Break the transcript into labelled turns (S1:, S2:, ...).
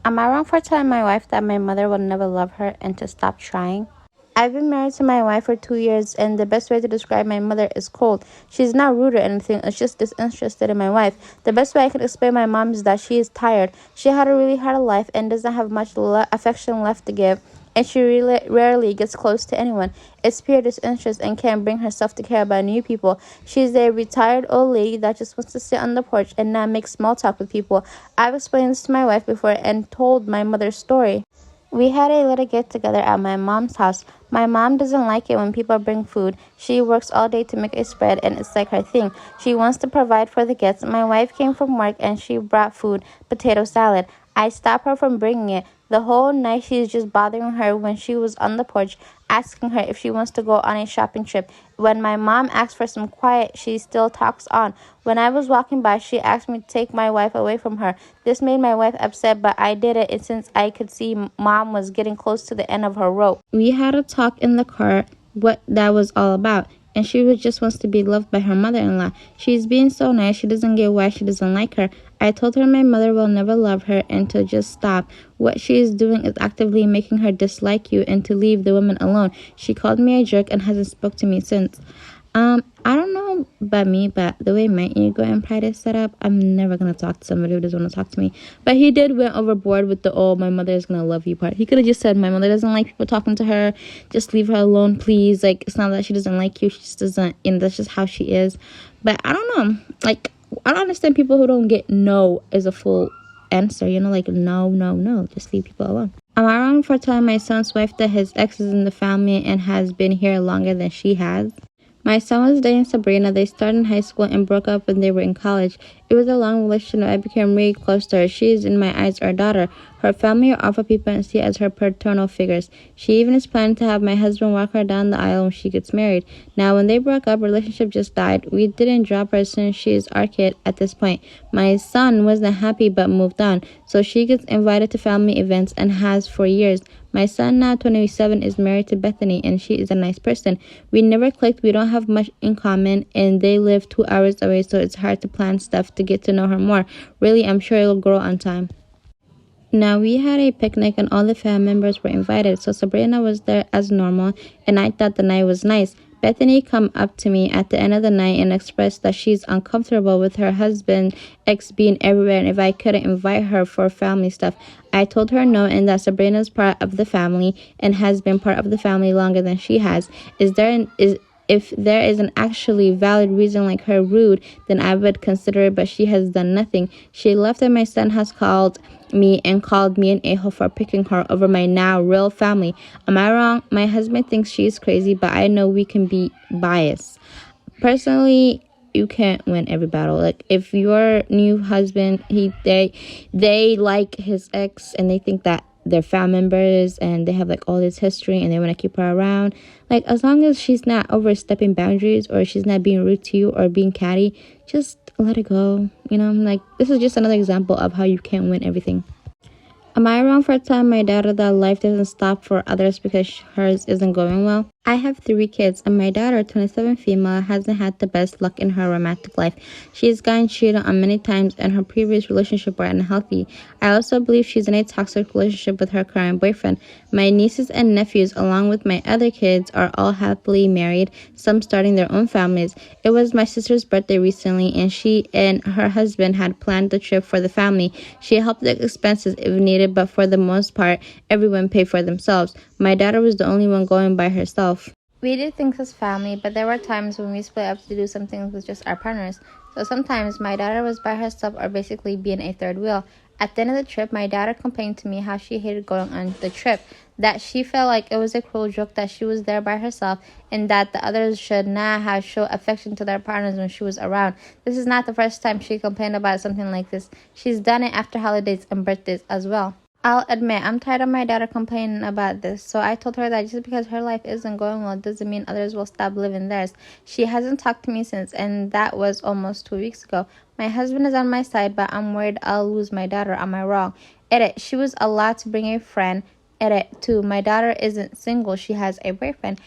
S1: Am I wrong for telling my wife that my mother will never love her and to stop trying? I've been married to my wife for 2 years, and the best way to describe my mother is cold. She's not rude or anything, it's just disinterested in my wife. The best way I can explain my mom is that she is tired. She had a really hard life and doesn't have much affection left to give, and she really rarely gets close to anyone. It's pure disinterest and can't bring herself to care about new people. She's a retired old lady that just wants to sit on the porch and not make small talk with people. I've explained this to my wife before and told my mother's story. We had a little get together at my mom's house. My mom doesn't like it when people bring food. She works all day to make a spread and it's like her thing. She wants to provide for the guests. My wife came from work and she brought food, potato salad. I stopped her from bringing it. The whole night she's just bothering her when she was on the porch, asking her if she wants to go on a shopping trip. When my mom asks for some quiet, she still talks on. When I was walking by, she asked me to take my wife away from her. This made my wife upset, but I did it since I could see mom was getting close to the end of her rope. We had a talk in the car what that was all about. And just wants to be loved by her mother-in-law. She's being so nice, she doesn't get why she doesn't like her. I told her my mother will never love her and to just stop. What she is doing is actively making her dislike you and to leave the woman alone. She called me a jerk and hasn't spoke to me since. I don't know about me, but the way my ego and pride is set up, I'm never gonna talk to somebody who doesn't want to talk to me. But he did went overboard with the my mother is gonna love you part. He could have just said my mother doesn't like people talking to her. Just leave her alone, please. Like, it's not that she doesn't like you, she just doesn't, and that's just how she is. But I don't know. Like, I don't understand people who don't get no as a full answer. Like no, no, no. Just leave people alone. Am I wrong for telling my son's wife that his ex is in the family and has been here longer than she has? My son was dating Sabrina. They started in high school and broke up when they were in college. It was a long relationship. I became really close to her. She is, in my eyes, our daughter. Her family are awful people and see as her paternal figures. She even is planning to have my husband walk her down the aisle when she gets married. Now, when they broke up, relationship just died. We didn't drop her since she is our kid at this point. My son wasn't happy but moved on, so she gets invited to family events and has for years. My son, now 27, is married to Bethany, and she is a nice person. We never clicked. We don't have much in common, and they live 2 hours away, so it's hard to plan stuff to get to know her more. Really, I'm sure it'll grow on time. Now, we had a picnic, and all the family members were invited, so Sabrina was there as normal, and I thought the night was nice. Bethany come up to me at the end of the night and expressed that she's uncomfortable with her husband ex being everywhere and if I couldn't invite her for family stuff. I told her no and that Sabrina's part of the family and has been part of the family longer than she has. If there is an actually valid reason like her rude, then I would consider it, but she has done nothing. She left and my son has called me an a-hole for picking her over my now real family. Am I wrong? My husband thinks she's crazy, but I know we can be biased. Personally, you can't win every battle. Like, if your new husband, they like his ex and they think that they're family members and they have like all this history and they want to keep her around, like, as long as she's not overstepping boundaries or she's not being rude to you or being catty, just let it go. Like, this is just another example of how you can't win everything. Am I wrong for telling my daughter that life doesn't stop for others because hers isn't going well? I have 3 kids, and my daughter, 27 female, hasn't had the best luck in her romantic life. She's gotten cheated on many times, and her previous relationship were unhealthy. I also believe she's in a toxic relationship with her current boyfriend. My nieces and nephews, along with my other kids, are all happily married, some starting their own families. It was my sister's birthday recently, and she and her husband had planned the trip for the family. She helped the expenses if needed, but for the most part, everyone paid for themselves. My daughter was the only one going by herself. We did things as family, but there were times when we split up to do some things with just our partners. So sometimes my daughter was by herself or basically being a third wheel. At the end of the trip, my daughter complained to me how she hated going on the trip, that she felt like it was a cruel joke that she was there by herself and that the others should not have shown affection to their partners when she was around. This is not the first time she complained about something like this. She's done it after holidays and birthdays as well. I'll admit, I'm tired of my daughter complaining about this, so I told her that just because her life isn't going well doesn't mean others will stop living theirs. She hasn't talked to me since, and that was almost 2 weeks ago. My husband is on my side, but I'm worried I'll lose my daughter. Am I wrong? Edit, she was allowed to bring a friend. Edit 2, my daughter isn't single, she has a boyfriend.